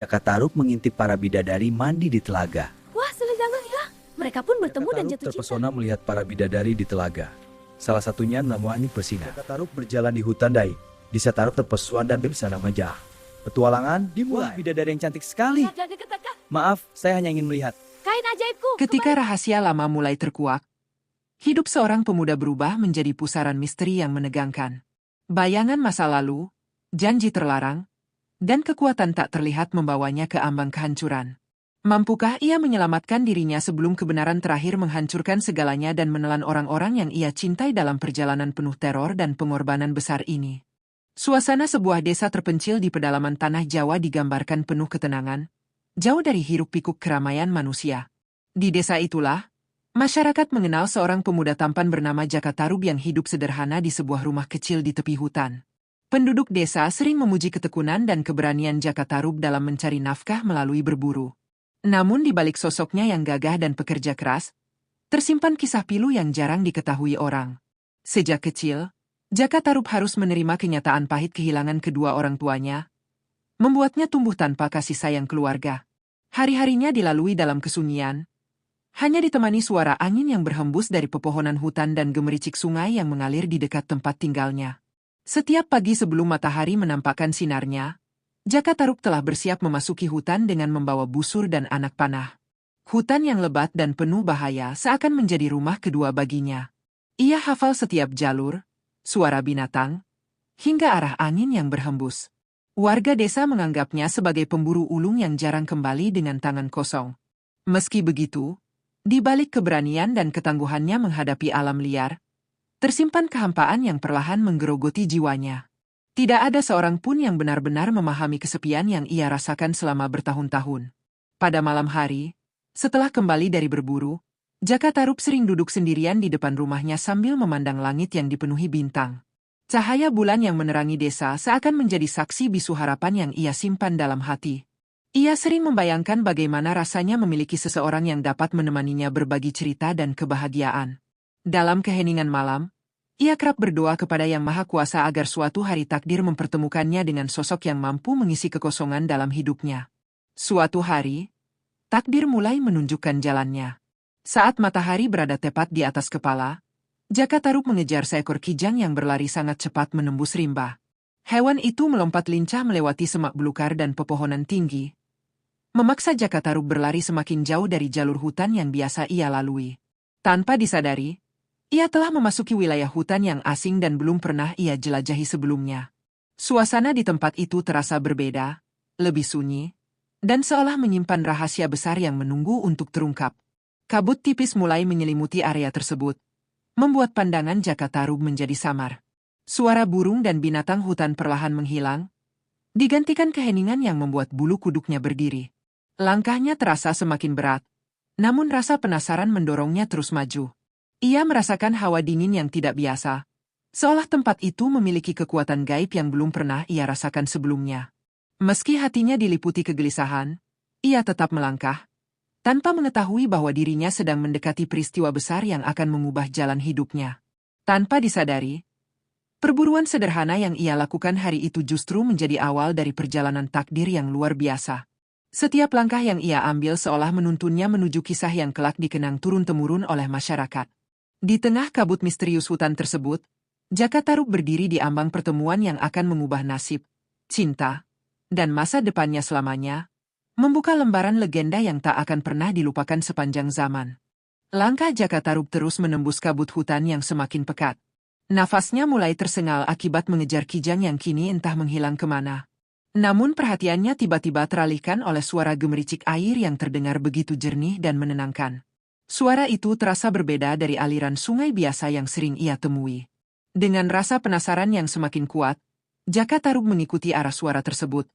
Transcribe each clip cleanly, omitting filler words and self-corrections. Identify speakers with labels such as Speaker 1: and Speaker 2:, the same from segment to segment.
Speaker 1: Jaka Tarub mengintip para bidadari mandi di telaga.
Speaker 2: Wah, selendangnya hilang. Mereka pun bertemu
Speaker 1: Jaka
Speaker 2: dan
Speaker 1: Tarub
Speaker 2: jatuh cinta.
Speaker 1: terpesona melihat para bidadari di telaga. Salah satunya namanya bersinar. Jaka Tarub berjalan di hutan Dai. Desa Tarub terpesona dan bersana majah. Petualangan dimulai.
Speaker 3: Wah, bidadari yang cantik sekali.
Speaker 2: Dan dekat-dekat.
Speaker 3: Maaf, saya hanya ingin melihat.
Speaker 2: Kain ajaibku.
Speaker 4: Ketika rahasia lama mulai terkuak, hidup seorang pemuda berubah menjadi pusaran misteri yang menegangkan. Bayangan masa lalu, janji terlarang, dan kekuatan tak terlihat membawanya ke ambang kehancuran. Mampukah ia menyelamatkan dirinya sebelum kebenaran terakhir menghancurkan segalanya dan menelan orang-orang yang ia cintai dalam perjalanan penuh teror dan pengorbanan besar ini? Suasana sebuah desa terpencil di pedalaman tanah Jawa digambarkan penuh ketenangan, jauh dari hiruk-pikuk keramaian manusia. Di desa itulah, masyarakat mengenal seorang pemuda tampan bernama Jaka Tarub yang hidup sederhana di sebuah rumah kecil di tepi hutan. Penduduk desa sering memuji ketekunan dan keberanian Jaka Tarub dalam mencari nafkah melalui berburu. Namun di balik sosoknya yang gagah dan pekerja keras, tersimpan kisah pilu yang jarang diketahui orang. Sejak kecil, Jaka Tarub harus menerima kenyataan pahit kehilangan kedua orang tuanya, membuatnya tumbuh tanpa kasih sayang keluarga. Hari-harinya dilalui dalam kesunyian, hanya ditemani suara angin yang berhembus dari pepohonan hutan dan gemericik sungai yang mengalir di dekat tempat tinggalnya. Setiap pagi sebelum matahari menampakkan sinarnya, Jaka Tarub telah bersiap memasuki hutan dengan membawa busur dan anak panah. Hutan yang lebat dan penuh bahaya seakan menjadi rumah kedua baginya. Ia hafal setiap jalur, suara binatang, hingga arah angin yang berhembus. Warga desa menganggapnya sebagai pemburu ulung yang jarang kembali dengan tangan kosong. Meski begitu, di balik keberanian dan ketangguhannya menghadapi alam liar, tersimpan kehampaan yang perlahan menggerogoti jiwanya. Tidak ada seorang pun yang benar-benar memahami kesepian yang ia rasakan selama bertahun-tahun. Pada malam hari, setelah kembali dari berburu, Jaka Tarub sering duduk sendirian di depan rumahnya sambil memandang langit yang dipenuhi bintang. Cahaya bulan yang menerangi desa seakan menjadi saksi bisu harapan yang ia simpan dalam hati. Ia sering membayangkan bagaimana rasanya memiliki seseorang yang dapat menemaninya berbagi cerita dan kebahagiaan. Dalam keheningan malam, ia kerap berdoa kepada Yang Maha Kuasa agar suatu hari takdir mempertemukannya dengan sosok yang mampu mengisi kekosongan dalam hidupnya. Suatu hari, takdir mulai menunjukkan jalannya. Saat matahari berada tepat di atas kepala, Jaka Tarub mengejar seekor kijang yang berlari sangat cepat menembus rimba. Hewan itu melompat lincah melewati semak belukar dan pepohonan tinggi, memaksa Jaka Tarub berlari semakin jauh dari jalur hutan yang biasa ia lalui. Tanpa disadari, ia telah memasuki wilayah hutan yang asing dan belum pernah ia jelajahi sebelumnya. Suasana di tempat itu terasa berbeda, lebih sunyi, dan seolah menyimpan rahasia besar yang menunggu untuk terungkap. Kabut tipis mulai menyelimuti area tersebut, membuat pandangan Jaka Tarub menjadi samar. Suara burung dan binatang hutan perlahan menghilang, digantikan keheningan yang membuat bulu kuduknya berdiri. Langkahnya terasa semakin berat, namun rasa penasaran mendorongnya terus maju. Ia merasakan hawa dingin yang tidak biasa, seolah tempat itu memiliki kekuatan gaib yang belum pernah ia rasakan sebelumnya. Meski hatinya diliputi kegelisahan, ia tetap melangkah, tanpa mengetahui bahwa dirinya sedang mendekati peristiwa besar yang akan mengubah jalan hidupnya. Tanpa disadari, perburuan sederhana yang ia lakukan hari itu justru menjadi awal dari perjalanan takdir yang luar biasa. Setiap langkah yang ia ambil seolah menuntunnya menuju kisah yang kelak dikenang turun-temurun oleh masyarakat. Di tengah kabut misterius hutan tersebut, Jaka Tarub berdiri di ambang pertemuan yang akan mengubah nasib, cinta, dan masa depannya selamanya, membuka lembaran legenda yang tak akan pernah dilupakan sepanjang zaman. Langkah Jaka Tarub terus menembus kabut hutan yang semakin pekat. Nafasnya mulai tersengal akibat mengejar kijang yang kini entah menghilang kemana. Namun perhatiannya tiba-tiba teralihkan oleh suara gemericik air yang terdengar begitu jernih dan menenangkan. Suara itu terasa berbeda dari aliran sungai biasa yang sering ia temui. Dengan rasa penasaran yang semakin kuat, Jaka Tarub mengikuti arah suara tersebut,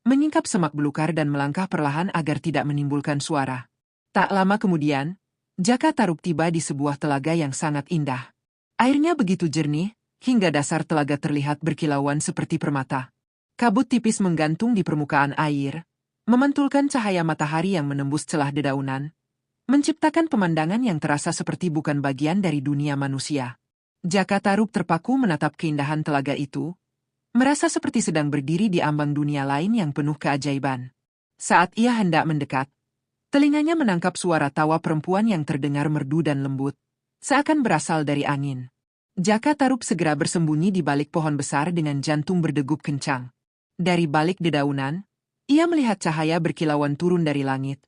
Speaker 4: menyingkap semak belukar dan melangkah perlahan agar tidak menimbulkan suara. Tak lama kemudian, Jaka Tarub tiba di sebuah telaga yang sangat indah. Airnya begitu jernih, hingga dasar telaga terlihat berkilauan seperti permata. Kabut tipis menggantung di permukaan air, memantulkan cahaya matahari yang menembus celah dedaunan, menciptakan pemandangan yang terasa seperti bukan bagian dari dunia manusia. Jaka Tarub terpaku menatap keindahan telaga itu, merasa seperti sedang berdiri di ambang dunia lain yang penuh keajaiban. Saat ia hendak mendekat, telinganya menangkap suara tawa perempuan yang terdengar merdu dan lembut, seakan berasal dari angin. Jaka Tarub segera bersembunyi di balik pohon besar dengan jantung berdegup kencang. Dari balik dedaunan, ia melihat cahaya berkilauan turun dari langit,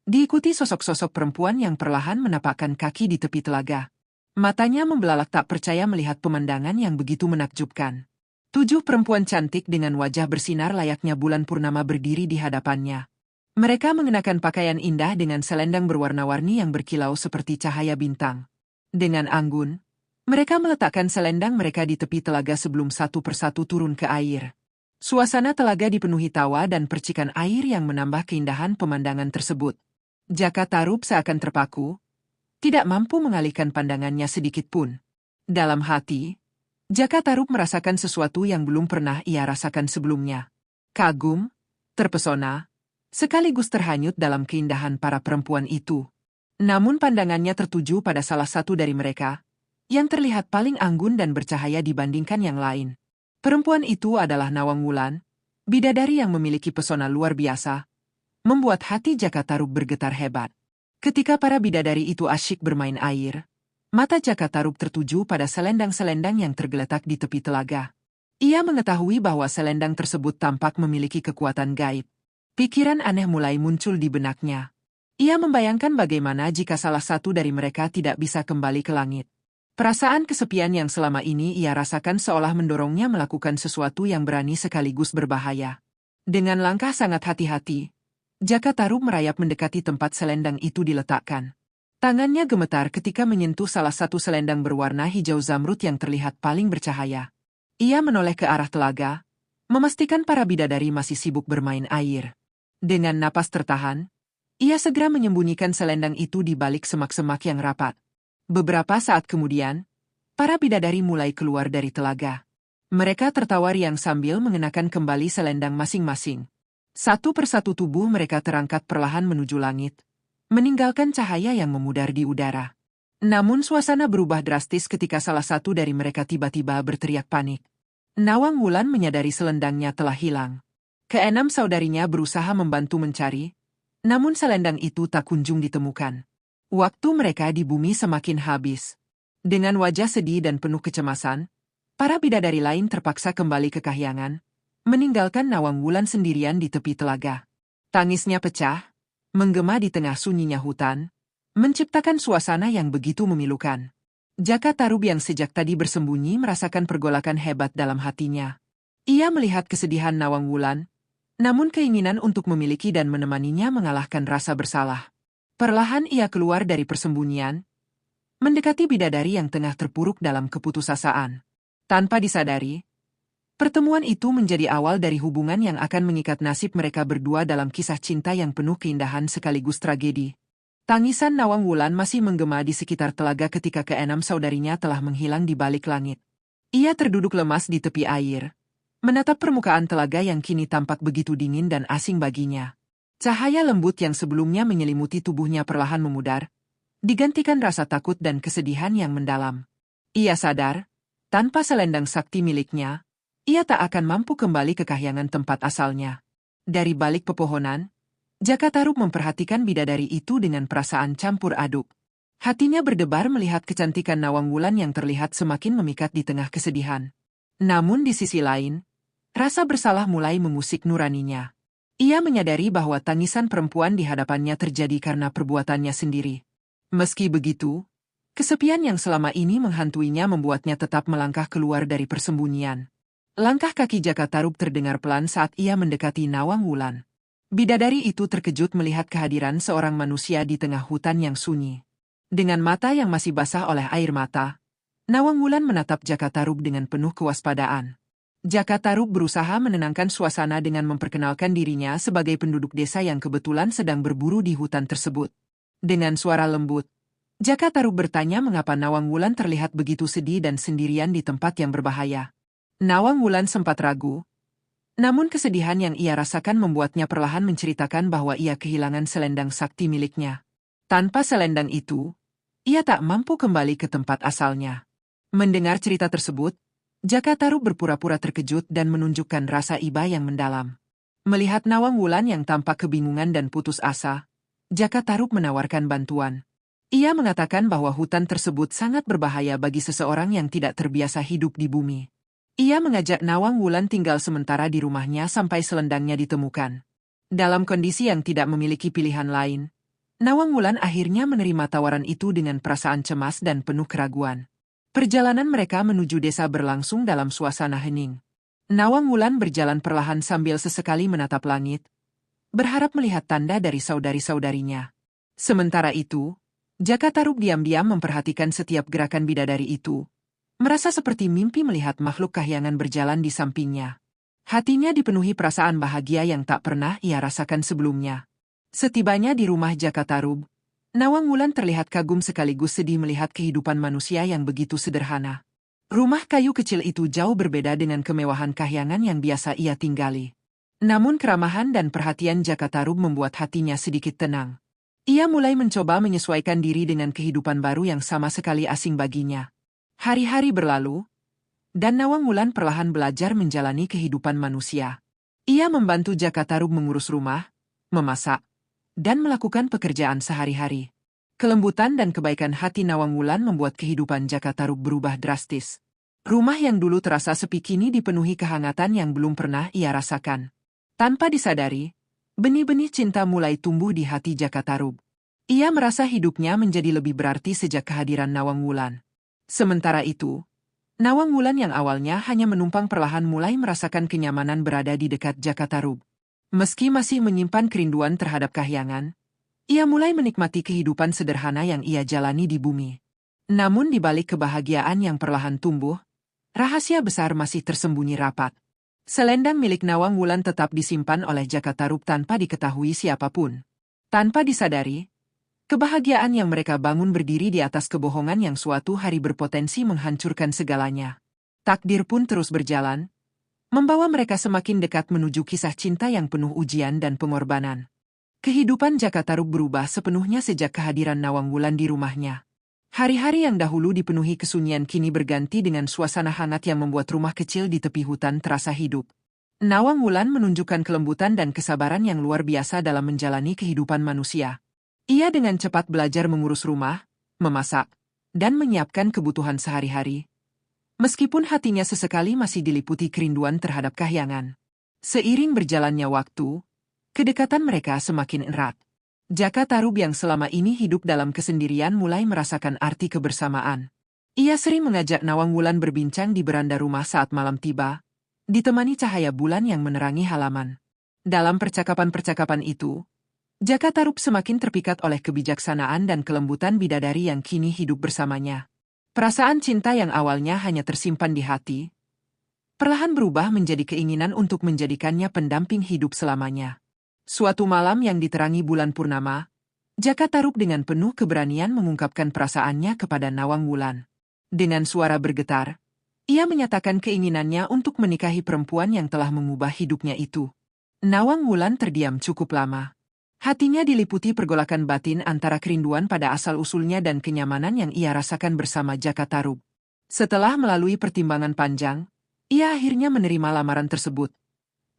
Speaker 4: diikuti sosok-sosok perempuan yang perlahan menapakkan kaki di tepi telaga. Matanya membelalak tak percaya melihat pemandangan yang begitu menakjubkan. 7 perempuan cantik dengan wajah bersinar layaknya bulan purnama berdiri di hadapannya. Mereka mengenakan pakaian indah dengan selendang berwarna-warni yang berkilau seperti cahaya bintang. Dengan anggun, mereka meletakkan selendang mereka di tepi telaga sebelum satu persatu turun ke air. Suasana telaga dipenuhi tawa dan percikan air yang menambah keindahan pemandangan tersebut. Jaka Tarub seakan terpaku, tidak mampu mengalihkan pandangannya sedikit pun. Dalam hati, Jaka Tarub merasakan sesuatu yang belum pernah ia rasakan sebelumnya. Kagum, terpesona, sekaligus terhanyut dalam keindahan para perempuan itu. Namun pandangannya tertuju pada salah satu dari mereka, yang terlihat paling anggun dan bercahaya dibandingkan yang lain. Perempuan itu adalah Nawang Wulan, bidadari yang memiliki pesona luar biasa, membuat hati Jaka Tarub bergetar hebat. Ketika para bidadari itu asyik bermain air, mata Jaka Tarub tertuju pada selendang-selendang yang tergeletak di tepi telaga. Ia mengetahui bahwa selendang tersebut tampak memiliki kekuatan gaib. Pikiran aneh mulai muncul di benaknya. Ia membayangkan bagaimana jika salah satu dari mereka tidak bisa kembali ke langit. Perasaan kesepian yang selama ini ia rasakan seolah mendorongnya melakukan sesuatu yang berani sekaligus berbahaya. Dengan langkah sangat hati-hati, Jaka Tarub merayap mendekati tempat selendang itu diletakkan. Tangannya gemetar ketika menyentuh salah satu selendang berwarna hijau zamrud yang terlihat paling bercahaya. Ia menoleh ke arah telaga, memastikan para bidadari masih sibuk bermain air. Dengan napas tertahan, ia segera menyembunyikan selendang itu di balik semak-semak yang rapat. Beberapa saat kemudian, para bidadari mulai keluar dari telaga. Mereka tertawa riang sambil mengenakan kembali selendang masing-masing. Satu persatu tubuh mereka terangkat perlahan menuju langit, meninggalkan cahaya yang memudar di udara. Namun suasana berubah drastis ketika salah satu dari mereka tiba-tiba berteriak panik. Nawang Wulan menyadari selendangnya telah hilang. Keenam saudarinya berusaha membantu mencari, namun selendang itu tak kunjung ditemukan. Waktu mereka di bumi semakin habis. Dengan wajah sedih dan penuh kecemasan, para bidadari lain terpaksa kembali ke kahyangan, meninggalkan Nawang Wulan sendirian di tepi telaga. Tangisnya pecah, menggema di tengah sunyinya hutan, menciptakan suasana yang begitu memilukan. Jaka Tarub yang sejak tadi bersembunyi merasakan pergolakan hebat dalam hatinya. Ia melihat kesedihan Nawang Wulan, namun keinginan untuk memiliki dan menemaninya mengalahkan rasa bersalah. Perlahan ia keluar dari persembunyian, mendekati bidadari yang tengah terpuruk dalam keputusasaan. Tanpa disadari, pertemuan itu menjadi awal dari hubungan yang akan mengikat nasib mereka berdua dalam kisah cinta yang penuh keindahan sekaligus tragedi. Tangisan Nawang Wulan masih menggema di sekitar telaga ketika keenam saudarinya telah menghilang di balik langit. Ia terduduk lemas di tepi air, menatap permukaan telaga yang kini tampak begitu dingin dan asing baginya. Cahaya lembut yang sebelumnya menyelimuti tubuhnya perlahan memudar, digantikan rasa takut dan kesedihan yang mendalam. Ia sadar, tanpa selendang sakti miliknya, ia tak akan mampu kembali ke kahyangan tempat asalnya. Dari balik pepohonan, Jaka Tarub memperhatikan bidadari itu dengan perasaan campur aduk. Hatinya berdebar melihat kecantikan Nawang Wulan yang terlihat semakin memikat di tengah kesedihan. Namun di sisi lain, rasa bersalah mulai mengusik nuraninya. Ia menyadari bahwa tangisan perempuan di hadapannya terjadi karena perbuatannya sendiri. Meski begitu, kesepian yang selama ini menghantuinya membuatnya tetap melangkah keluar dari persembunyian. Langkah kaki Jaka Tarub terdengar pelan saat ia mendekati Nawang Wulan. Bidadari itu terkejut melihat kehadiran seorang manusia di tengah hutan yang sunyi. Dengan mata yang masih basah oleh air mata, Nawang Wulan menatap Jaka Tarub dengan penuh kewaspadaan. Jaka Tarub berusaha menenangkan suasana dengan memperkenalkan dirinya sebagai penduduk desa yang kebetulan sedang berburu di hutan tersebut. Dengan suara lembut, Jaka Tarub bertanya mengapa Nawang Wulan terlihat begitu sedih dan sendirian di tempat yang berbahaya. Nawang Wulan sempat ragu, namun kesedihan yang ia rasakan membuatnya perlahan menceritakan bahwa ia kehilangan selendang sakti miliknya. Tanpa selendang itu, ia tak mampu kembali ke tempat asalnya. Mendengar cerita tersebut, Jaka Tarub berpura-pura terkejut dan menunjukkan rasa iba yang mendalam. Melihat Nawang Wulan yang tampak kebingungan dan putus asa, Jaka Tarub menawarkan bantuan. Ia mengatakan bahwa hutan tersebut sangat berbahaya bagi seseorang yang tidak terbiasa hidup di bumi. Ia mengajak Nawang Wulan tinggal sementara di rumahnya sampai selendangnya ditemukan. Dalam kondisi yang tidak memiliki pilihan lain, Nawang Wulan akhirnya menerima tawaran itu dengan perasaan cemas dan penuh keraguan. Perjalanan mereka menuju desa berlangsung dalam suasana hening. Nawang Wulan berjalan perlahan sambil sesekali menatap langit, berharap melihat tanda dari saudari-saudarinya. Sementara itu, Jaka Tarub diam-diam memperhatikan setiap gerakan bidadari itu, merasa seperti mimpi melihat makhluk kahyangan berjalan di sampingnya. Hatinya dipenuhi perasaan bahagia yang tak pernah ia rasakan sebelumnya. Setibanya di rumah Jaka Tarub, Nawang Wulan terlihat kagum sekaligus sedih melihat kehidupan manusia yang begitu sederhana. Rumah kayu kecil itu jauh berbeda dengan kemewahan kahyangan yang biasa ia tinggali. Namun keramahan dan perhatian Jaka Tarub membuat hatinya sedikit tenang. Ia mulai mencoba menyesuaikan diri dengan kehidupan baru yang sama sekali asing baginya. Hari-hari berlalu, dan Nawang Wulan perlahan belajar menjalani kehidupan manusia. Ia membantu Jaka Tarub mengurus rumah, memasak, dan melakukan pekerjaan sehari-hari. Kelembutan dan kebaikan hati Nawang Wulan membuat kehidupan Jaka Tarub berubah drastis. Rumah yang dulu terasa sepi kini dipenuhi kehangatan yang belum pernah ia rasakan. Tanpa disadari, benih-benih cinta mulai tumbuh di hati Jaka Tarub. Ia merasa hidupnya menjadi lebih berarti sejak kehadiran Nawang Wulan. Sementara itu, Nawang Wulan yang awalnya hanya menumpang perlahan mulai merasakan kenyamanan berada di dekat Jaka Tarub. Meski masih menyimpan kerinduan terhadap kahyangan, ia mulai menikmati kehidupan sederhana yang ia jalani di bumi. Namun di balik kebahagiaan yang perlahan tumbuh, rahasia besar masih tersembunyi rapat. Selendang milik Nawang Wulan tetap disimpan oleh Jaka Tarub tanpa diketahui siapapun. Tanpa disadari, kebahagiaan yang mereka bangun berdiri di atas kebohongan yang suatu hari berpotensi menghancurkan segalanya. Takdir pun terus berjalan, membawa mereka semakin dekat menuju kisah cinta yang penuh ujian dan pengorbanan. Kehidupan Jaka Tarub berubah sepenuhnya sejak kehadiran Nawang Wulan di rumahnya. Hari-hari yang dahulu dipenuhi kesunyian kini berganti dengan suasana hangat yang membuat rumah kecil di tepi hutan terasa hidup. Nawang Wulan menunjukkan kelembutan dan kesabaran yang luar biasa dalam menjalani kehidupan manusia. Ia dengan cepat belajar mengurus rumah, memasak, dan menyiapkan kebutuhan sehari-hari. Meskipun hatinya sesekali masih diliputi kerinduan terhadap kahyangan. Seiring berjalannya waktu, kedekatan mereka semakin erat. Jaka Tarub yang selama ini hidup dalam kesendirian mulai merasakan arti kebersamaan. Ia sering mengajak Nawang Wulan berbincang di beranda rumah saat malam tiba, ditemani cahaya bulan yang menerangi halaman. Dalam percakapan-percakapan itu, Jaka Tarub semakin terpikat oleh kebijaksanaan dan kelembutan bidadari yang kini hidup bersamanya. Perasaan cinta yang awalnya hanya tersimpan di hati, perlahan berubah menjadi keinginan untuk menjadikannya pendamping hidup selamanya. Suatu malam yang diterangi bulan purnama, Jaka Tarub dengan penuh keberanian mengungkapkan perasaannya kepada Nawang Wulan. Dengan suara bergetar, ia menyatakan keinginannya untuk menikahi perempuan yang telah mengubah hidupnya itu. Nawang Wulan terdiam cukup lama. Hatinya diliputi pergolakan batin antara kerinduan pada asal-usulnya dan kenyamanan yang ia rasakan bersama Jaka Tarub. Setelah melalui pertimbangan panjang, ia akhirnya menerima lamaran tersebut.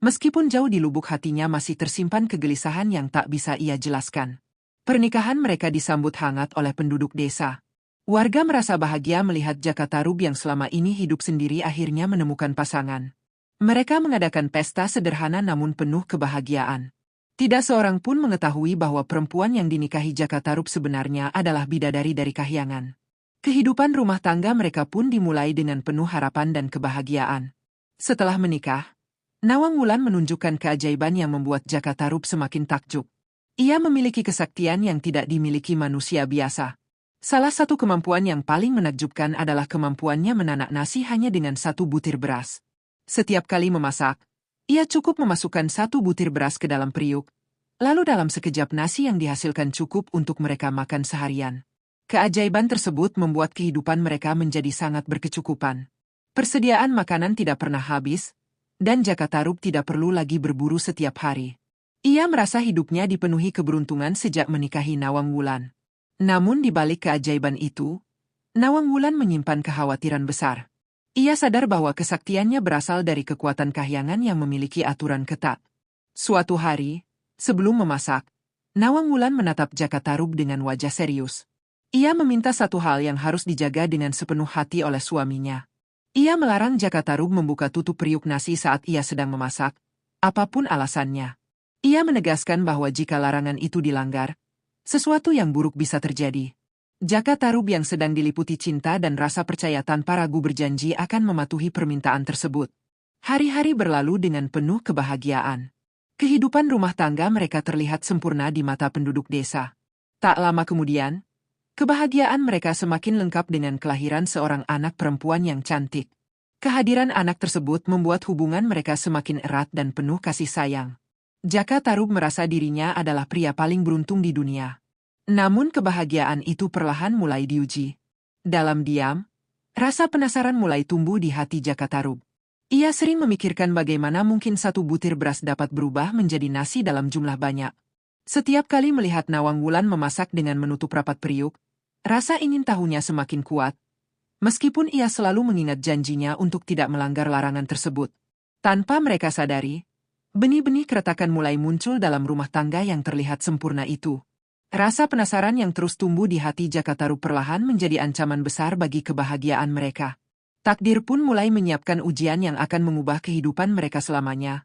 Speaker 4: Meskipun jauh di lubuk hatinya masih tersimpan kegelisahan yang tak bisa ia jelaskan. Pernikahan mereka disambut hangat oleh penduduk desa. Warga merasa bahagia melihat Jaka Tarub yang selama ini hidup sendiri akhirnya menemukan pasangan. Mereka mengadakan pesta sederhana namun penuh kebahagiaan. Tidak seorang pun mengetahui bahwa perempuan yang dinikahi Jaka Tarub sebenarnya adalah bidadari dari kahyangan. Kehidupan rumah tangga mereka pun dimulai dengan penuh harapan dan kebahagiaan. Setelah menikah, Nawang Wulan menunjukkan keajaiban yang membuat Jaka Tarub semakin takjub. Ia memiliki kesaktian yang tidak dimiliki manusia biasa. Salah satu kemampuan yang paling menakjubkan adalah kemampuannya menanak nasi hanya dengan 1 butir beras. Setiap kali memasak, ia cukup memasukkan 1 butir beras ke dalam periuk, lalu dalam sekejap nasi yang dihasilkan cukup untuk mereka makan seharian. Keajaiban tersebut membuat kehidupan mereka menjadi sangat berkecukupan. Persediaan makanan tidak pernah habis, dan Jaka Tarub tidak perlu lagi berburu setiap hari. Ia merasa hidupnya dipenuhi keberuntungan sejak menikahi Nawang Wulan. Namun di balik keajaiban itu, Nawang Wulan menyimpan kekhawatiran besar. Ia sadar bahwa kesaktiannya berasal dari kekuatan kahyangan yang memiliki aturan ketat. Suatu hari, sebelum memasak, Nawang Wulan menatap Jaka Tarub dengan wajah serius. Ia meminta satu hal yang harus dijaga dengan sepenuh hati oleh suaminya. Ia melarang Jaka Tarub membuka tutup periuk nasi saat ia sedang memasak, apapun alasannya. Ia menegaskan bahwa jika larangan itu dilanggar, sesuatu yang buruk bisa terjadi. Jaka Tarub yang sedang diliputi cinta dan rasa percaya tanpa ragu berjanji akan mematuhi permintaan tersebut. Hari-hari berlalu dengan penuh kebahagiaan. Kehidupan rumah tangga mereka terlihat sempurna di mata penduduk desa. Tak lama kemudian, kebahagiaan mereka semakin lengkap dengan kelahiran seorang anak perempuan yang cantik. Kehadiran anak tersebut membuat hubungan mereka semakin erat dan penuh kasih sayang. Jaka Tarub merasa dirinya adalah pria paling beruntung di dunia. Namun kebahagiaan itu perlahan mulai diuji. Dalam diam, rasa penasaran mulai tumbuh di hati Jaka Tarub. Ia sering memikirkan bagaimana mungkin satu butir beras dapat berubah menjadi nasi dalam jumlah banyak. Setiap kali melihat Nawang Wulan memasak dengan menutup rapat periuk, rasa ingin tahunya semakin kuat. Meskipun ia selalu mengingat janjinya untuk tidak melanggar larangan tersebut. Tanpa mereka sadari, benih-benih keretakan mulai muncul dalam rumah tangga yang terlihat sempurna itu. Rasa penasaran yang terus tumbuh di hati Jaka Tarub perlahan menjadi ancaman besar bagi kebahagiaan mereka. Takdir pun mulai menyiapkan ujian yang akan mengubah kehidupan mereka selamanya.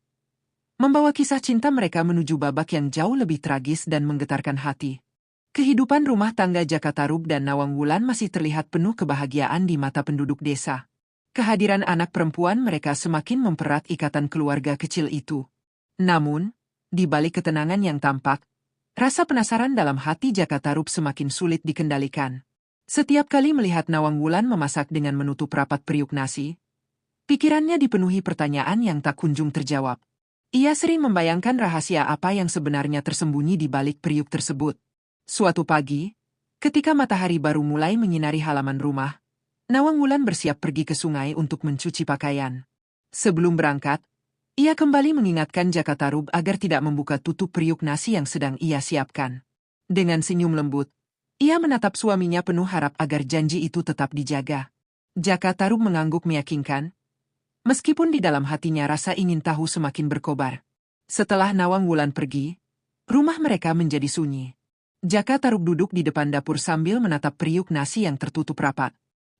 Speaker 4: Membawa kisah cinta mereka menuju babak yang jauh lebih tragis dan menggetarkan hati. Kehidupan rumah tangga Jaka Tarub dan Nawang Wulan masih terlihat penuh kebahagiaan di mata penduduk desa. Kehadiran anak perempuan mereka semakin mempererat ikatan keluarga kecil itu. Namun, di balik ketenangan yang tampak, rasa penasaran dalam hati Jaka Tarub semakin sulit dikendalikan. Setiap kali melihat Nawang Wulan memasak dengan menutup rapat periuk nasi, pikirannya dipenuhi pertanyaan yang tak kunjung terjawab. Ia sering membayangkan rahasia apa yang sebenarnya tersembunyi di balik periuk tersebut. Suatu pagi, ketika matahari baru mulai menyinari halaman rumah, Nawang Wulan bersiap pergi ke sungai untuk mencuci pakaian. Sebelum berangkat, ia kembali mengingatkan Jaka Tarub agar tidak membuka tutup periuk nasi yang sedang ia siapkan. Dengan senyum lembut, ia menatap suaminya penuh harap agar janji itu tetap dijaga. Jaka Tarub mengangguk meyakinkan, meskipun di dalam hatinya rasa ingin tahu semakin berkobar. Setelah Nawang Wulan pergi, rumah mereka menjadi sunyi. Jaka Tarub duduk di depan dapur sambil menatap periuk nasi yang tertutup rapat.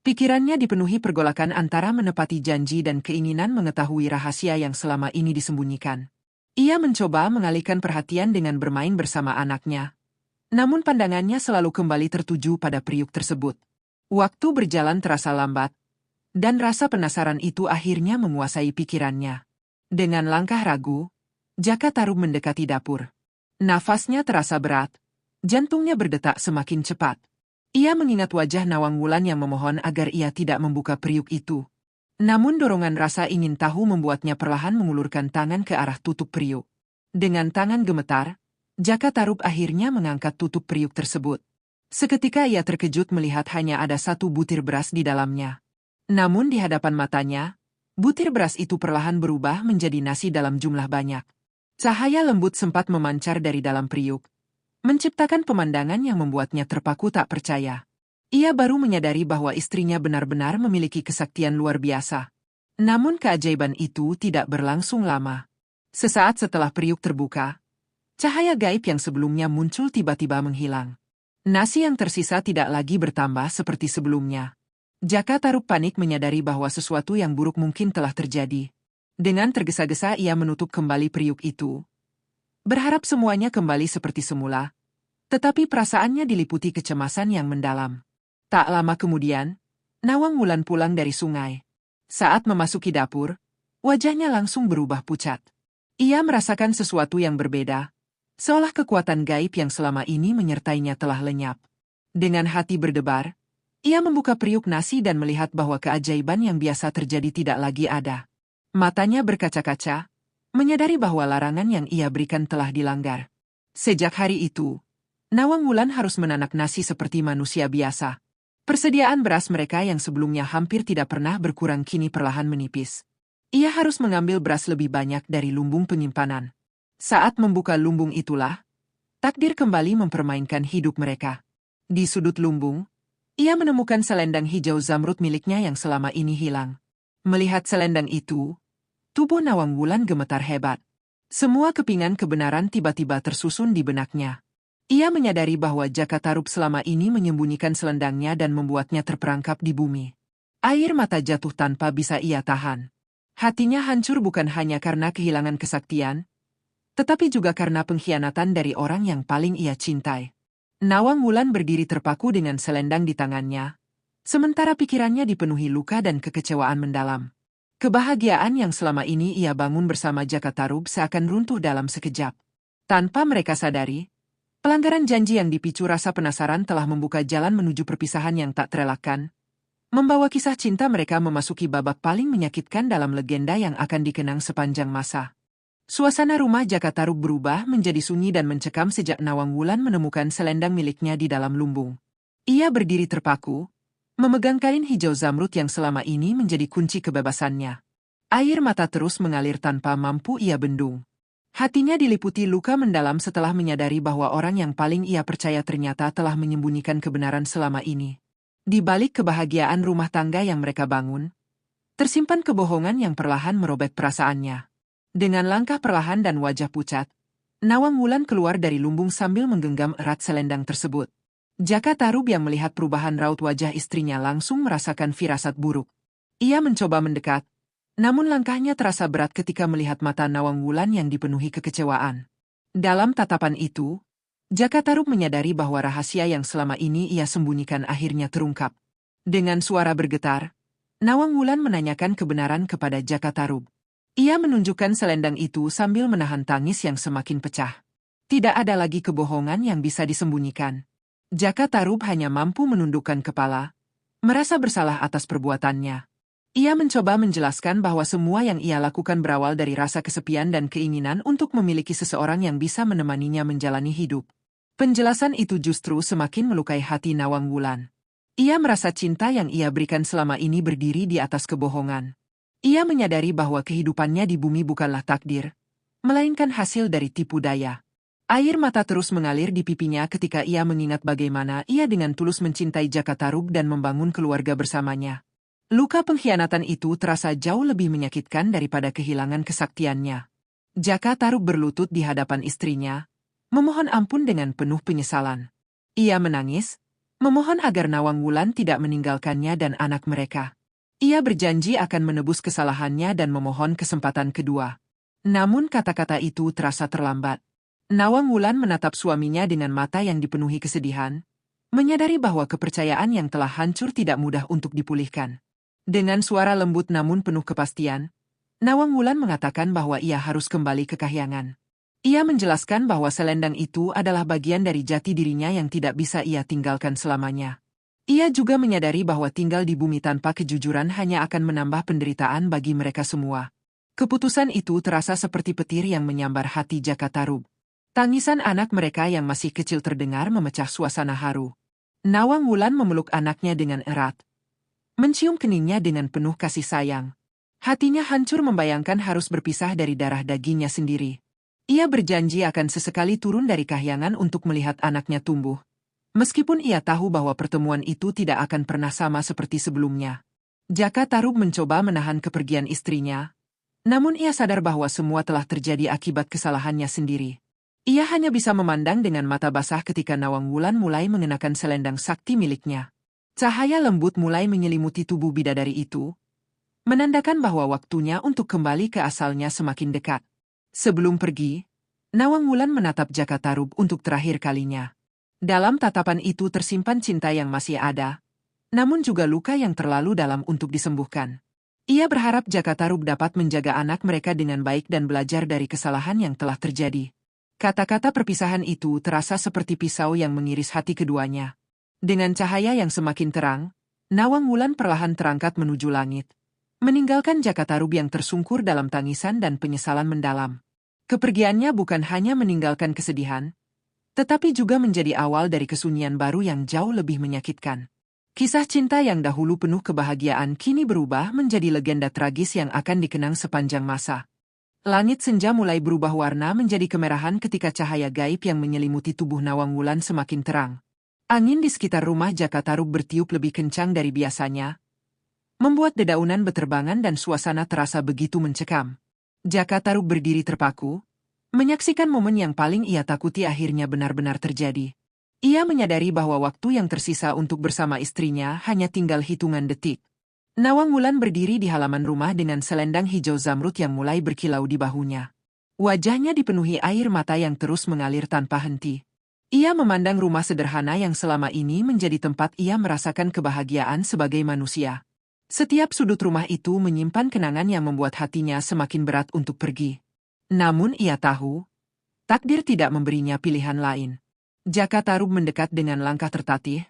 Speaker 4: Pikirannya dipenuhi pergolakan antara menepati janji dan keinginan mengetahui rahasia yang selama ini disembunyikan. Ia mencoba mengalihkan perhatian dengan bermain bersama anaknya. Namun pandangannya selalu kembali tertuju pada periuk tersebut. Waktu berjalan terasa lambat, dan rasa penasaran itu akhirnya menguasai pikirannya. Dengan langkah ragu, Jaka Tarub mendekati dapur. Nafasnya terasa berat, jantungnya berdetak semakin cepat. Ia mengingat wajah Nawang Wulan yang memohon agar ia tidak membuka periuk itu. Namun dorongan rasa ingin tahu membuatnya perlahan mengulurkan tangan ke arah tutup periuk. Dengan tangan gemetar, Jaka Tarub akhirnya mengangkat tutup periuk tersebut. Seketika ia terkejut melihat hanya ada satu butir beras di dalamnya. Namun di hadapan matanya, butir beras itu perlahan berubah menjadi nasi dalam jumlah banyak. Cahaya lembut sempat memancar dari dalam periuk, menciptakan pemandangan yang membuatnya terpaku tak percaya. Ia baru menyadari bahwa istrinya benar-benar memiliki kesaktian luar biasa. Namun keajaiban itu tidak berlangsung lama. Sesaat setelah periuk terbuka, cahaya gaib yang sebelumnya muncul tiba-tiba menghilang. Nasi yang tersisa tidak lagi bertambah seperti sebelumnya. Jaka Tarub panik menyadari bahwa sesuatu yang buruk mungkin telah terjadi. Dengan tergesa-gesa ia menutup kembali periuk itu, berharap semuanya kembali seperti semula, tetapi perasaannya diliputi kecemasan yang mendalam. Tak lama kemudian, Nawang Wulan pulang dari sungai. Saat memasuki dapur, wajahnya langsung berubah pucat. Ia merasakan sesuatu yang berbeda, seolah kekuatan gaib yang selama ini menyertainya telah lenyap. Dengan hati berdebar, ia membuka periuk nasi dan melihat bahwa keajaiban yang biasa terjadi tidak lagi ada. Matanya berkaca-kaca, menyadari bahwa larangan yang ia berikan telah dilanggar. Sejak hari itu, Nawang Wulan harus menanak nasi seperti manusia biasa. Persediaan beras mereka yang sebelumnya hampir tidak pernah berkurang kini perlahan menipis. Ia harus mengambil beras lebih banyak dari lumbung penyimpanan. Saat membuka lumbung itulah, takdir kembali mempermainkan hidup mereka. Di sudut lumbung, ia menemukan selendang hijau zamrud miliknya yang selama ini hilang. Melihat selendang itu, tubuh Nawang Wulan gemetar hebat. Semua kepingan kebenaran tiba-tiba tersusun di benaknya. Ia menyadari bahwa Jakatarub selama ini menyembunyikan selendangnya dan membuatnya terperangkap di bumi. Air mata jatuh tanpa bisa ia tahan. Hatinya hancur bukan hanya karena kehilangan kesaktian, tetapi juga karena pengkhianatan dari orang yang paling ia cintai. Nawang Wulan berdiri terpaku dengan selendang di tangannya, sementara pikirannya dipenuhi luka dan kekecewaan mendalam. Kebahagiaan yang selama ini ia bangun bersama Jakatarub seakan runtuh dalam sekejap. Tanpa mereka sadari, pelanggaran janji yang dipicu rasa penasaran telah membuka jalan menuju perpisahan yang tak terelakkan, membawa kisah cinta mereka memasuki babak paling menyakitkan dalam legenda yang akan dikenang sepanjang masa. Suasana rumah Jakatarub berubah menjadi sunyi dan mencekam sejak Nawang Wulan menemukan selendang miliknya di dalam lumbung. Ia berdiri terpaku, memegang kain hijau zamrud yang selama ini menjadi kunci kebebasannya. Air mata terus mengalir tanpa mampu ia bendung. Hatinya diliputi luka mendalam setelah menyadari bahwa orang yang paling ia percaya ternyata telah menyembunyikan kebenaran selama ini. Di balik kebahagiaan rumah tangga yang mereka bangun, tersimpan kebohongan yang perlahan merobek perasaannya. Dengan langkah perlahan dan wajah pucat, Nawang Wulan keluar dari lumbung sambil menggenggam erat selendang tersebut. Jakatarub yang melihat perubahan raut wajah istrinya langsung merasakan firasat buruk. Ia mencoba mendekat, namun langkahnya terasa berat ketika melihat mata Nawang Wulan yang dipenuhi kekecewaan. Dalam tatapan itu, Jakatarub menyadari bahwa rahasia yang selama ini ia sembunyikan akhirnya terungkap. Dengan suara bergetar, Nawang Wulan menanyakan kebenaran kepada Jakatarub. Ia menunjukkan selendang itu sambil menahan tangis yang semakin pecah. Tidak ada lagi kebohongan yang bisa disembunyikan. Jakatarub hanya mampu menundukkan kepala, merasa bersalah atas perbuatannya. Ia mencoba menjelaskan bahwa semua yang ia lakukan berawal dari rasa kesepian dan keinginan untuk memiliki seseorang yang bisa menemaninya menjalani hidup. Penjelasan itu justru semakin melukai hati Nawang Wulan. Ia merasa cinta yang ia berikan selama ini berdiri di atas kebohongan. Ia menyadari bahwa kehidupannya di bumi bukanlah takdir, melainkan hasil dari tipu daya. Air mata terus mengalir di pipinya ketika ia mengingat bagaimana ia dengan tulus mencintai Jakatarub dan membangun keluarga bersamanya. Luka pengkhianatan itu terasa jauh lebih menyakitkan daripada kehilangan kesaktiannya. Jakatarub berlutut di hadapan istrinya, memohon ampun dengan penuh penyesalan. Ia menangis, memohon agar Nawang Wulan tidak meninggalkannya dan anak mereka. Ia berjanji akan menebus kesalahannya dan memohon kesempatan kedua. Namun kata-kata itu terasa terlambat. Nawang Wulan menatap suaminya dengan mata yang dipenuhi kesedihan, menyadari bahwa kepercayaan yang telah hancur tidak mudah untuk dipulihkan. Dengan suara lembut namun penuh kepastian, Nawang Wulan mengatakan bahwa ia harus kembali ke Kahyangan. Ia menjelaskan bahwa selendang itu adalah bagian dari jati dirinya yang tidak bisa ia tinggalkan selamanya. Ia juga menyadari bahwa tinggal di bumi tanpa kejujuran hanya akan menambah penderitaan bagi mereka semua. Keputusan itu terasa seperti petir yang menyambar hati Jakatarub. Tangisan anak mereka yang masih kecil terdengar memecah suasana haru. Nawang Wulan memeluk anaknya dengan erat, mencium keningnya dengan penuh kasih sayang. Hatinya hancur membayangkan harus berpisah dari darah dagingnya sendiri. Ia berjanji akan sesekali turun dari Kahyangan untuk melihat anaknya tumbuh. Meskipun ia tahu bahwa pertemuan itu tidak akan pernah sama seperti sebelumnya. Jakatarub mencoba menahan kepergian istrinya, namun ia sadar bahwa semua telah terjadi akibat kesalahannya sendiri. Ia hanya bisa memandang dengan mata basah ketika Nawang Wulan mulai mengenakan selendang sakti miliknya. Cahaya lembut mulai menyelimuti tubuh bidadari itu, menandakan bahwa waktunya untuk kembali ke asalnya semakin dekat. Sebelum pergi, Nawang Wulan menatap Jakatarub untuk terakhir kalinya. Dalam tatapan itu tersimpan cinta yang masih ada, namun juga luka yang terlalu dalam untuk disembuhkan. Ia berharap Jakatarub dapat menjaga anak mereka dengan baik dan belajar dari kesalahan yang telah terjadi. Kata-kata perpisahan itu terasa seperti pisau yang mengiris hati keduanya. Dengan cahaya yang semakin terang, Nawang Wulan perlahan terangkat menuju langit, meninggalkan Jakatarub yang tersungkur dalam tangisan dan penyesalan mendalam. Kepergiannya bukan hanya meninggalkan kesedihan, tetapi juga menjadi awal dari kesunyian baru yang jauh lebih menyakitkan. Kisah cinta yang dahulu penuh kebahagiaan kini berubah menjadi legenda tragis yang akan dikenang sepanjang masa. Langit senja mulai berubah warna menjadi kemerahan ketika cahaya gaib yang menyelimuti tubuh Nawang Wulan semakin terang. Angin di sekitar rumah Jakatarub bertiup lebih kencang dari biasanya, membuat dedaunan beterbangan dan suasana terasa begitu mencekam. Jakatarub berdiri terpaku, Menyaksikan momen yang paling ia takuti akhirnya benar-benar terjadi. Ia menyadari bahwa waktu yang tersisa untuk bersama istrinya hanya tinggal hitungan detik. Nawang Wulan berdiri di halaman rumah dengan selendang hijau zamrud yang mulai berkilau di bahunya. Wajahnya dipenuhi air mata yang terus mengalir tanpa henti. Ia memandang rumah sederhana yang selama ini menjadi tempat ia merasakan kebahagiaan sebagai manusia. Setiap sudut rumah itu menyimpan kenangan yang membuat hatinya semakin berat untuk pergi. Namun ia tahu, takdir tidak memberinya pilihan lain. Jaka Tarub mendekat dengan langkah tertatih,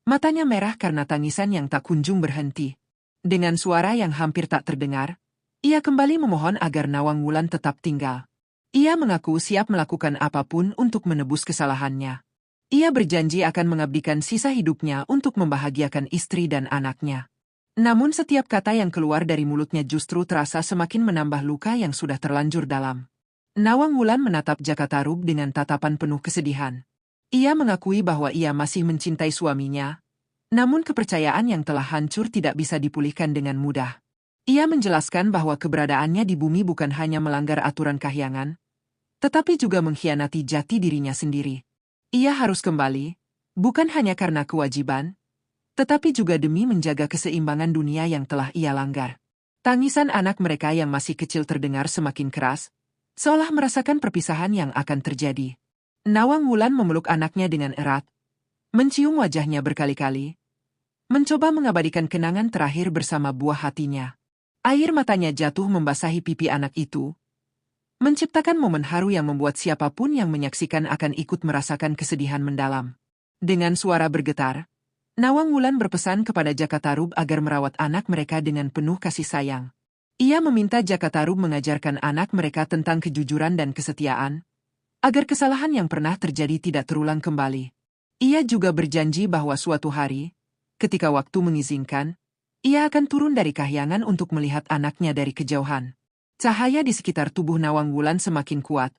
Speaker 4: matanya merah karena tangisan yang tak kunjung berhenti. Dengan suara yang hampir tak terdengar, ia kembali memohon agar Nawang Wulan tetap tinggal. Ia mengaku siap melakukan apapun untuk menebus kesalahannya. Ia berjanji akan mengabdikan sisa hidupnya untuk membahagiakan istri dan anaknya. Namun setiap kata yang keluar dari mulutnya justru terasa semakin menambah luka yang sudah terlanjur dalam. Nawang Wulan menatap Jaka Tarub dengan tatapan penuh kesedihan. Ia mengakui bahwa ia masih mencintai suaminya, namun kepercayaan yang telah hancur tidak bisa dipulihkan dengan mudah. Ia menjelaskan bahwa keberadaannya di bumi bukan hanya melanggar aturan kahyangan, tetapi juga mengkhianati jati dirinya sendiri. Ia harus kembali, bukan hanya karena kewajiban, tetapi juga demi menjaga keseimbangan dunia yang telah ia langgar. Tangisan anak mereka yang masih kecil terdengar semakin keras, seolah merasakan perpisahan yang akan terjadi. Nawang Wulan memeluk anaknya dengan erat, mencium wajahnya berkali-kali, mencoba mengabadikan kenangan terakhir bersama buah hatinya. Air matanya jatuh membasahi pipi anak itu, menciptakan momen haru yang membuat siapapun yang menyaksikan akan ikut merasakan kesedihan mendalam. Dengan suara bergetar, Nawang Wulan berpesan kepada Jaka Tarub agar merawat anak mereka dengan penuh kasih sayang. Ia meminta Jaka Tarub mengajarkan anak mereka tentang kejujuran dan kesetiaan, agar kesalahan yang pernah terjadi tidak terulang kembali. Ia juga berjanji bahwa suatu hari, ketika waktu mengizinkan, ia akan turun dari kahyangan untuk melihat anaknya dari kejauhan. Cahaya di sekitar tubuh Nawang Wulan semakin kuat,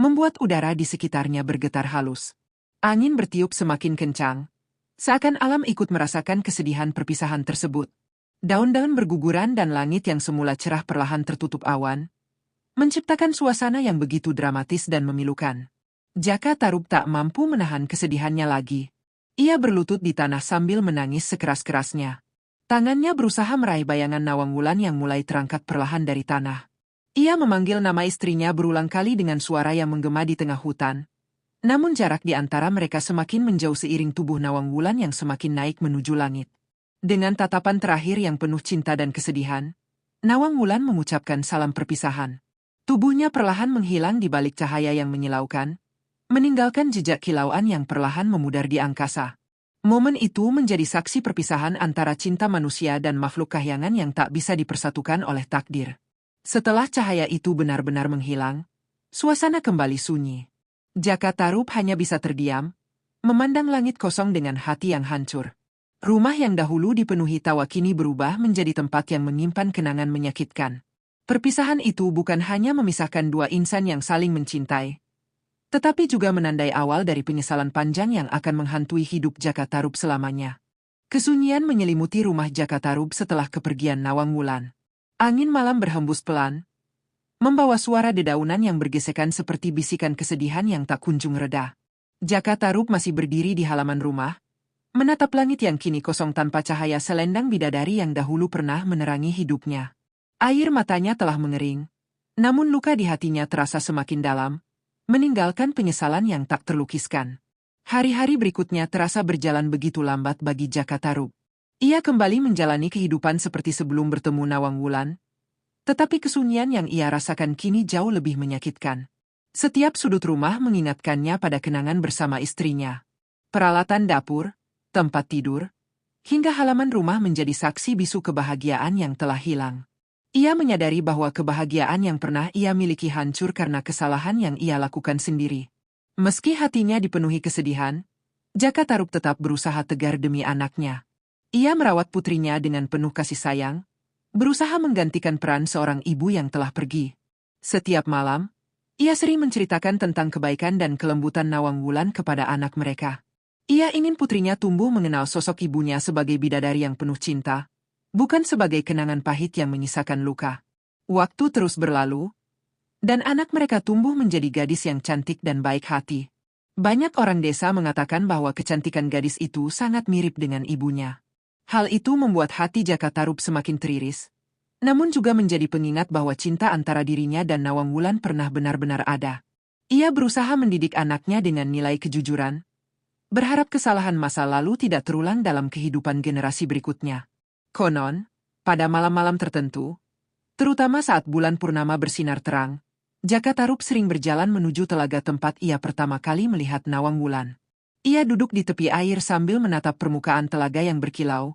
Speaker 4: membuat udara di sekitarnya bergetar halus. Angin bertiup semakin kencang, seakan alam ikut merasakan kesedihan perpisahan tersebut. Daun-daun berguguran dan langit yang semula cerah perlahan tertutup awan, menciptakan suasana yang begitu dramatis dan memilukan. Jaka Tarub tak mampu menahan kesedihannya lagi. Ia berlutut di tanah sambil menangis sekeras-kerasnya. Tangannya berusaha meraih bayangan Nawang Wulan yang mulai terangkat perlahan dari tanah. Ia memanggil nama istrinya berulang kali dengan suara yang menggema di tengah hutan. Namun jarak di antara mereka semakin menjauh seiring tubuh Nawang Wulan yang semakin naik menuju langit. Dengan tatapan terakhir yang penuh cinta dan kesedihan, Nawang Wulan mengucapkan salam perpisahan. Tubuhnya perlahan menghilang di balik cahaya yang menyilaukan, meninggalkan jejak kilauan yang perlahan memudar di angkasa. Momen itu menjadi saksi perpisahan antara cinta manusia dan makhluk kahyangan yang tak bisa dipersatukan oleh takdir. Setelah cahaya itu benar-benar menghilang, suasana kembali sunyi. Jaka Tarub hanya bisa terdiam, memandang langit kosong dengan hati yang hancur. Rumah yang dahulu dipenuhi tawa kini berubah menjadi tempat yang menyimpan kenangan menyakitkan. Perpisahan itu bukan hanya memisahkan dua insan yang saling mencintai, tetapi juga menandai awal dari penyesalan panjang yang akan menghantui hidup Jaka Tarub selamanya. Kesunyian menyelimuti rumah Jaka Tarub setelah kepergian Nawang Wulan. Angin malam berhembus pelan, membawa suara dedaunan yang bergesekan seperti bisikan kesedihan yang tak kunjung reda. Jaka Tarub masih berdiri di halaman rumah, menatap langit yang kini kosong tanpa cahaya selendang bidadari yang dahulu pernah menerangi hidupnya. Air matanya telah mengering, namun luka di hatinya terasa semakin dalam, meninggalkan penyesalan yang tak terlukiskan. Hari-hari berikutnya terasa berjalan begitu lambat bagi Jaka Tarub. Ia kembali menjalani kehidupan seperti sebelum bertemu Nawang Wulan, tetapi kesunyian yang ia rasakan kini jauh lebih menyakitkan. Setiap sudut rumah mengingatkannya pada kenangan bersama istrinya. Peralatan dapur, tempat tidur, hingga halaman rumah menjadi saksi bisu kebahagiaan yang telah hilang. Ia menyadari bahwa kebahagiaan yang pernah ia miliki hancur karena kesalahan yang ia lakukan sendiri. Meski hatinya dipenuhi kesedihan, Jaka Tarub tetap berusaha tegar demi anaknya. Ia merawat putrinya dengan penuh kasih sayang, berusaha menggantikan peran seorang ibu yang telah pergi. Setiap malam, ia sering menceritakan tentang kebaikan dan kelembutan Nawang Wulan kepada anak mereka. Ia ingin putrinya tumbuh mengenal sosok ibunya sebagai bidadari yang penuh cinta, bukan sebagai kenangan pahit yang menyisakan luka. Waktu terus berlalu, Dan anak mereka tumbuh menjadi gadis yang cantik dan baik hati. Banyak orang desa mengatakan bahwa kecantikan gadis itu sangat mirip dengan ibunya. Hal itu membuat hati Jaka Tarub semakin teriris, namun juga menjadi pengingat bahwa cinta antara dirinya dan Nawang Wulan pernah benar-benar ada. Ia berusaha mendidik anaknya dengan nilai kejujuran, berharap kesalahan masa lalu tidak terulang dalam kehidupan generasi berikutnya. Konon, pada malam-malam tertentu, terutama saat bulan purnama bersinar terang, Jaka Tarub sering berjalan menuju telaga tempat ia pertama kali melihat Nawang Wulan. Ia duduk di tepi air sambil menatap permukaan telaga yang berkilau,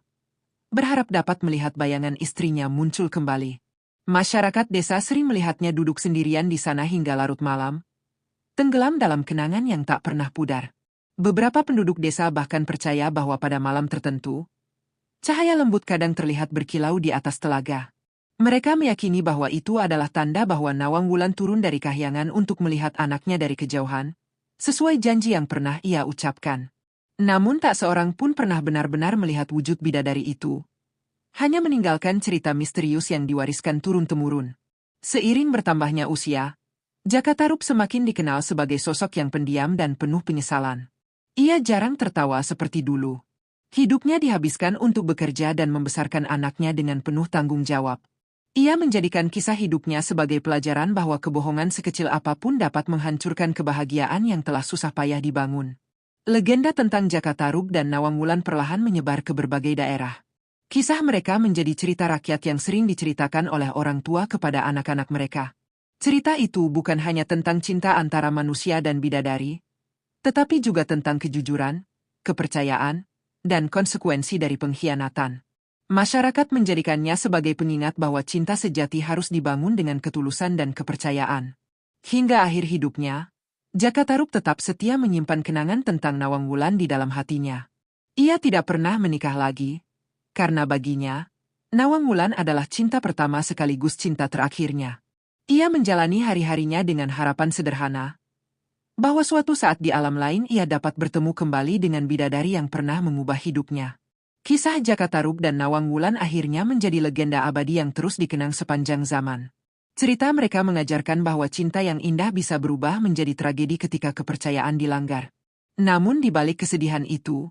Speaker 4: berharap dapat melihat bayangan istrinya muncul kembali. Masyarakat desa sering melihatnya duduk sendirian di sana hingga larut malam, tenggelam dalam kenangan yang tak pernah pudar. Beberapa penduduk desa bahkan percaya bahwa pada malam tertentu, cahaya lembut kadang terlihat berkilau di atas telaga. Mereka meyakini bahwa itu adalah tanda bahwa Nawang Wulan turun dari kahyangan untuk melihat anaknya dari kejauhan, sesuai janji yang pernah ia ucapkan. Namun tak seorang pun pernah benar-benar melihat wujud bidadari itu. Hanya meninggalkan cerita misterius yang diwariskan turun-temurun. Seiring bertambahnya usia, Jaka Tarub semakin dikenal sebagai sosok yang pendiam dan penuh penyesalan. Ia jarang tertawa seperti dulu. Hidupnya dihabiskan untuk bekerja dan membesarkan anaknya dengan penuh tanggung jawab. Ia menjadikan kisah hidupnya sebagai pelajaran bahwa kebohongan sekecil apapun dapat menghancurkan kebahagiaan yang telah susah payah dibangun. Legenda tentang Jaka Tarub dan Nawang Wulan perlahan menyebar ke berbagai daerah. Kisah mereka menjadi cerita rakyat yang sering diceritakan oleh orang tua kepada anak-anak mereka. Cerita itu bukan hanya tentang cinta antara manusia dan bidadari, tetapi juga tentang kejujuran, kepercayaan, dan konsekuensi dari pengkhianatan. Masyarakat menjadikannya sebagai pengingat bahwa cinta sejati harus dibangun dengan ketulusan dan kepercayaan. Hingga akhir hidupnya, Jaka Tarub tetap setia menyimpan kenangan tentang Nawang Wulan di dalam hatinya. Ia tidak pernah menikah lagi, karena baginya, Nawang Wulan adalah cinta pertama sekaligus cinta terakhirnya. Ia menjalani hari-harinya dengan harapan sederhana, bahwa suatu saat di alam lain ia dapat bertemu kembali dengan bidadari yang pernah mengubah hidupnya. Kisah Jaka Tarub dan Nawang Wulan akhirnya menjadi legenda abadi yang terus dikenang sepanjang zaman. Cerita mereka mengajarkan bahwa cinta yang indah bisa berubah menjadi tragedi ketika kepercayaan dilanggar. Namun di balik kesedihan itu,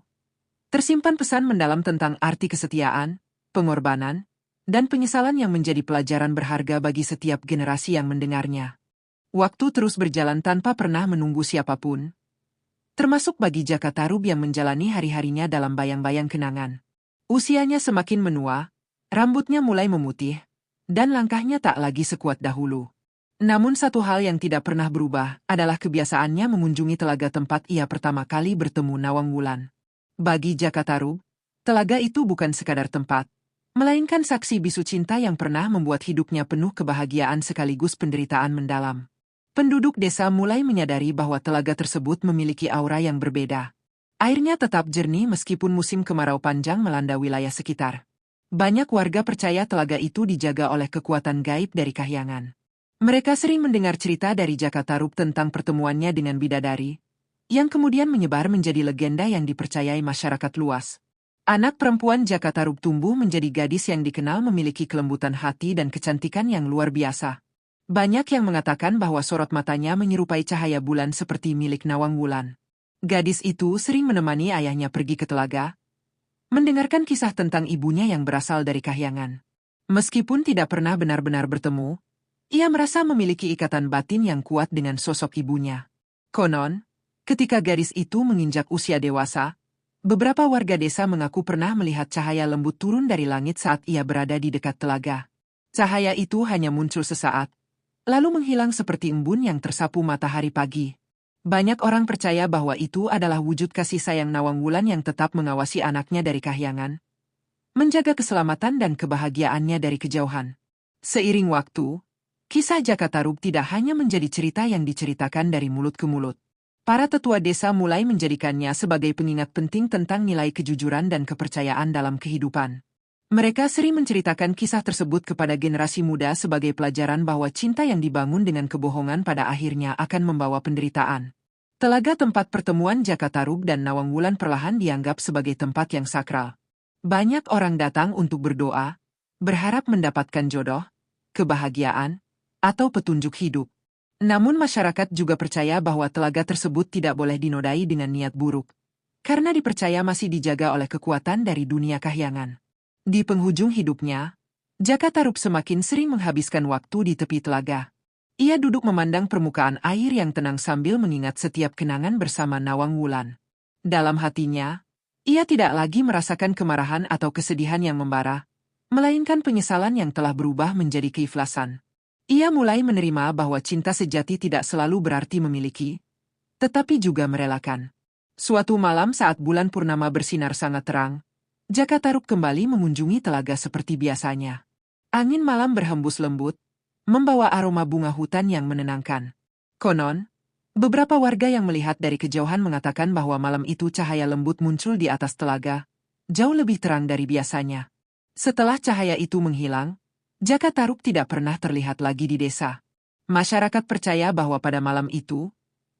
Speaker 4: tersimpan pesan mendalam tentang arti kesetiaan, pengorbanan, dan penyesalan yang menjadi pelajaran berharga bagi setiap generasi yang mendengarnya. Waktu terus berjalan tanpa pernah menunggu siapapun, termasuk bagi Jaka Tarub yang menjalani hari-harinya dalam bayang-bayang kenangan. Usianya semakin menua, rambutnya mulai memutih, dan langkahnya tak lagi sekuat dahulu. Namun satu hal yang tidak pernah berubah adalah kebiasaannya mengunjungi telaga tempat ia pertama kali bertemu Nawang Wulan. Bagi Jaka Tarub, telaga itu bukan sekadar tempat, melainkan saksi bisu cinta yang pernah membuat hidupnya penuh kebahagiaan sekaligus penderitaan mendalam. Penduduk desa mulai menyadari bahwa telaga tersebut memiliki aura yang berbeda. Airnya tetap jernih meskipun musim kemarau panjang melanda wilayah sekitar. Banyak warga percaya telaga itu dijaga oleh kekuatan gaib dari kahyangan. Mereka sering mendengar cerita dari Jaka Tarub tentang pertemuannya dengan bidadari, yang kemudian menyebar menjadi legenda yang dipercayai masyarakat luas. Anak perempuan Jaka Tarub tumbuh menjadi gadis yang dikenal memiliki kelembutan hati dan kecantikan yang luar biasa. Banyak yang mengatakan bahwa sorot matanya menyerupai cahaya bulan seperti milik Nawang Wulan. Gadis itu sering menemani ayahnya pergi ke telaga, mendengarkan kisah tentang ibunya yang berasal dari kahyangan. Meskipun tidak pernah benar-benar bertemu, ia merasa memiliki ikatan batin yang kuat dengan sosok ibunya. Konon, ketika gadis itu menginjak usia dewasa, beberapa warga desa mengaku pernah melihat cahaya lembut turun dari langit saat ia berada di dekat telaga. Cahaya itu hanya muncul sesaat, lalu menghilang seperti embun yang tersapu matahari pagi. Banyak orang percaya bahwa itu adalah wujud kasih sayang Nawang Wulan yang tetap mengawasi anaknya dari kahyangan, menjaga keselamatan dan kebahagiaannya dari kejauhan. Seiring waktu, kisah Jaka Tarub tidak hanya menjadi cerita yang diceritakan dari mulut ke mulut. Para tetua desa mulai menjadikannya sebagai pengingat penting tentang nilai kejujuran dan kepercayaan dalam kehidupan. Mereka sering menceritakan kisah tersebut kepada generasi muda sebagai pelajaran bahwa cinta yang dibangun dengan kebohongan pada akhirnya akan membawa penderitaan. Telaga tempat pertemuan Jaka Tarub dan Nawang Wulan perlahan dianggap sebagai tempat yang sakral. Banyak orang datang untuk berdoa, berharap mendapatkan jodoh, kebahagiaan, atau petunjuk hidup. Namun masyarakat juga percaya bahwa telaga tersebut tidak boleh dinodai dengan niat buruk, karena dipercaya masih dijaga oleh kekuatan dari dunia kahyangan. Di penghujung hidupnya, Jaka Tarub semakin sering menghabiskan waktu di tepi telaga. Ia duduk memandang permukaan air yang tenang sambil mengingat setiap kenangan bersama Nawang Wulan. Dalam hatinya, ia tidak lagi merasakan kemarahan atau kesedihan yang membara, melainkan penyesalan yang telah berubah menjadi keikhlasan. Ia mulai menerima bahwa cinta sejati tidak selalu berarti memiliki, tetapi juga merelakan. Suatu malam saat bulan purnama bersinar sangat terang, Jaka Tarub kembali mengunjungi telaga seperti biasanya. Angin malam berhembus lembut, membawa aroma bunga hutan yang menenangkan. Konon, beberapa warga yang melihat dari kejauhan mengatakan bahwa malam itu cahaya lembut muncul di atas telaga, jauh lebih terang dari biasanya. Setelah cahaya itu menghilang, Jaka Tarub tidak pernah terlihat lagi di desa. Masyarakat percaya bahwa pada malam itu,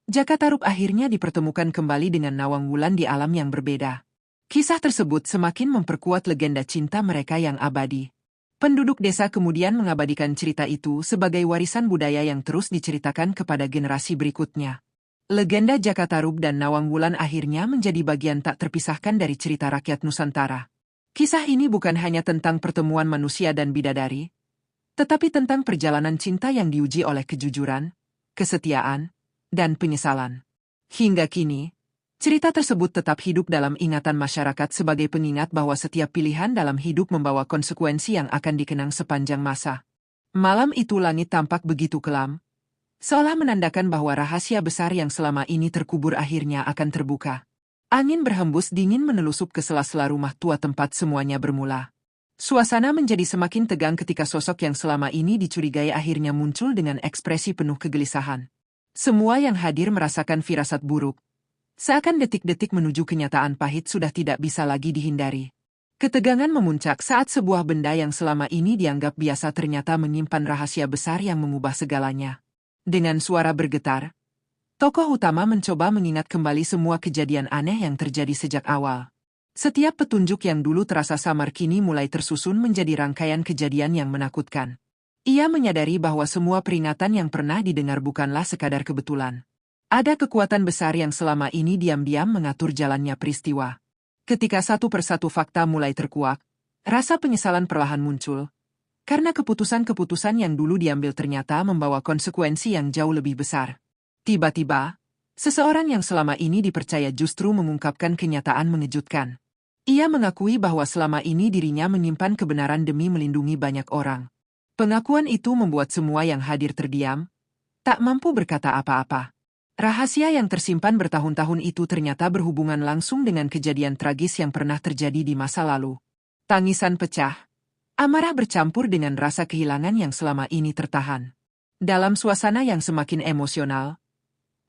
Speaker 4: Jaka Tarub akhirnya dipertemukan kembali dengan Nawang Wulan di alam yang berbeda. Kisah tersebut semakin memperkuat legenda cinta mereka yang abadi. Penduduk desa kemudian mengabadikan cerita itu sebagai warisan budaya yang terus diceritakan kepada generasi berikutnya. Legenda Jaka Tarub dan Nawang Wulan akhirnya menjadi bagian tak terpisahkan dari cerita rakyat Nusantara. Kisah ini bukan hanya tentang pertemuan manusia dan bidadari, tetapi tentang perjalanan cinta yang diuji oleh kejujuran, kesetiaan, dan penyesalan. Hingga kini, cerita tersebut tetap hidup dalam ingatan masyarakat sebagai pengingat bahwa setiap pilihan dalam hidup membawa konsekuensi yang akan dikenang sepanjang masa. Malam itu langit tampak begitu kelam, seolah menandakan bahwa rahasia besar yang selama ini terkubur akhirnya akan terbuka. Angin berhembus dingin menelusup ke sela-sela rumah tua tempat semuanya bermula. Suasana menjadi semakin tegang ketika sosok yang selama ini dicurigai akhirnya muncul dengan ekspresi penuh kegelisahan. Semua yang hadir merasakan firasat buruk. Seakan detik-detik menuju kenyataan pahit sudah tidak bisa lagi dihindari. Ketegangan memuncak saat sebuah benda yang selama ini dianggap biasa ternyata menyimpan rahasia besar yang mengubah segalanya. Dengan suara bergetar, tokoh utama mencoba mengingat kembali semua kejadian aneh yang terjadi sejak awal. Setiap petunjuk yang dulu terasa samar kini mulai tersusun menjadi rangkaian kejadian yang menakutkan. Ia menyadari bahwa semua peringatan yang pernah didengar bukanlah sekadar kebetulan. Ada kekuatan besar yang selama ini diam-diam mengatur jalannya peristiwa. Ketika satu persatu fakta mulai terkuak, rasa penyesalan perlahan muncul, karena keputusan-keputusan yang dulu diambil ternyata membawa konsekuensi yang jauh lebih besar. Tiba-tiba, seseorang yang selama ini dipercaya justru mengungkapkan kenyataan mengejutkan. Ia mengakui bahwa selama ini dirinya menyimpan kebenaran demi melindungi banyak orang. Pengakuan itu membuat semua yang hadir terdiam, tak mampu berkata apa-apa. Rahasia yang tersimpan bertahun-tahun itu ternyata berhubungan langsung dengan kejadian tragis yang pernah terjadi di masa lalu. Tangisan pecah, amarah bercampur dengan rasa kehilangan yang selama ini tertahan. Dalam suasana yang semakin emosional,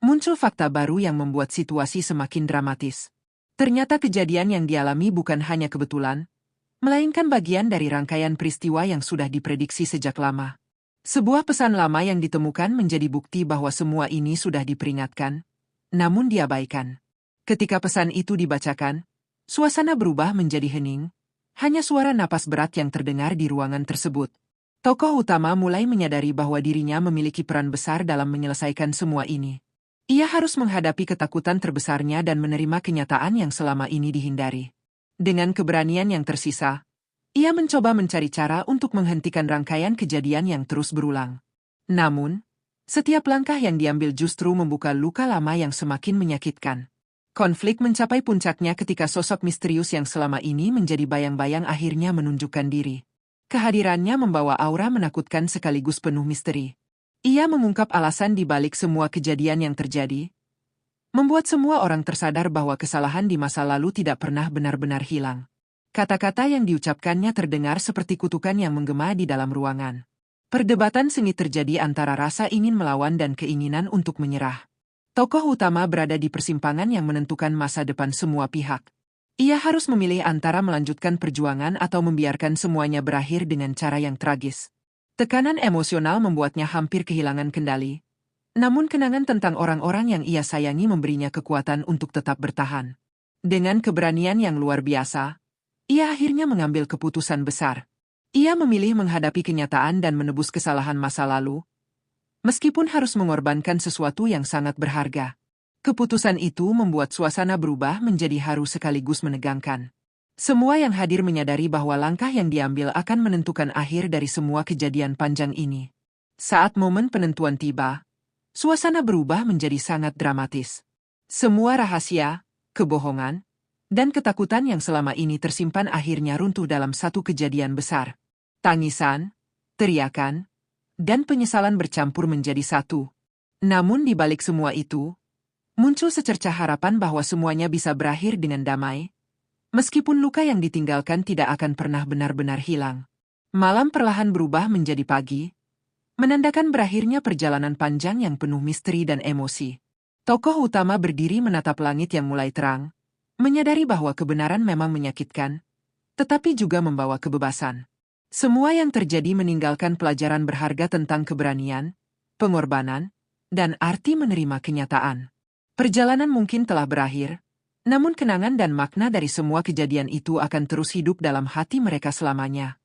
Speaker 4: muncul fakta baru yang membuat situasi semakin dramatis. Ternyata kejadian yang dialami bukan hanya kebetulan, melainkan bagian dari rangkaian peristiwa yang sudah diprediksi sejak lama. Sebuah pesan lama yang ditemukan menjadi bukti bahwa semua ini sudah diperingatkan, namun diabaikan. Ketika pesan itu dibacakan, suasana berubah menjadi hening, hanya suara napas berat yang terdengar di ruangan tersebut. Tokoh utama mulai menyadari bahwa dirinya memiliki peran besar dalam menyelesaikan semua ini. Ia harus menghadapi ketakutan terbesarnya dan menerima kenyataan yang selama ini dihindari. Dengan keberanian yang tersisa, ia mencoba mencari cara untuk menghentikan rangkaian kejadian yang terus berulang. Namun, setiap langkah yang diambil justru membuka luka lama yang semakin menyakitkan. Konflik mencapai puncaknya ketika sosok misterius yang selama ini menjadi bayang-bayang akhirnya menunjukkan diri. Kehadirannya membawa aura menakutkan sekaligus penuh misteri. Ia mengungkap alasan di balik semua kejadian yang terjadi, membuat semua orang tersadar bahwa kesalahan di masa lalu tidak pernah benar-benar hilang. Kata-kata yang diucapkannya terdengar seperti kutukan yang menggema di dalam ruangan. Perdebatan sengit terjadi antara rasa ingin melawan dan keinginan untuk menyerah. Tokoh utama berada di persimpangan yang menentukan masa depan semua pihak. Ia harus memilih antara melanjutkan perjuangan atau membiarkan semuanya berakhir dengan cara yang tragis. Tekanan emosional membuatnya hampir kehilangan kendali. Namun kenangan tentang orang-orang yang ia sayangi memberinya kekuatan untuk tetap bertahan. Dengan keberanian yang luar biasa, ia akhirnya mengambil keputusan besar. Ia memilih menghadapi kenyataan dan menebus kesalahan masa lalu, meskipun harus mengorbankan sesuatu yang sangat berharga. Keputusan itu membuat suasana berubah menjadi haru sekaligus menegangkan. Semua yang hadir menyadari bahwa langkah yang diambil akan menentukan akhir dari semua kejadian panjang ini. Saat momen penentuan tiba, suasana berubah menjadi sangat dramatis. Semua rahasia, kebohongan, dan ketakutan yang selama ini tersimpan akhirnya runtuh dalam satu kejadian besar. Tangisan, teriakan, dan penyesalan bercampur menjadi satu. Namun di balik semua itu, muncul secercah harapan bahwa semuanya bisa berakhir dengan damai, meskipun luka yang ditinggalkan tidak akan pernah benar-benar hilang. Malam perlahan berubah menjadi pagi, menandakan berakhirnya perjalanan panjang yang penuh misteri dan emosi. Tokoh utama berdiri menatap langit yang mulai terang, menyadari bahwa kebenaran memang menyakitkan, tetapi juga membawa kebebasan. Semua yang terjadi meninggalkan pelajaran berharga tentang keberanian, pengorbanan, dan arti menerima kenyataan. Perjalanan mungkin telah berakhir, namun kenangan dan makna dari semua kejadian itu akan terus hidup dalam hati mereka selamanya.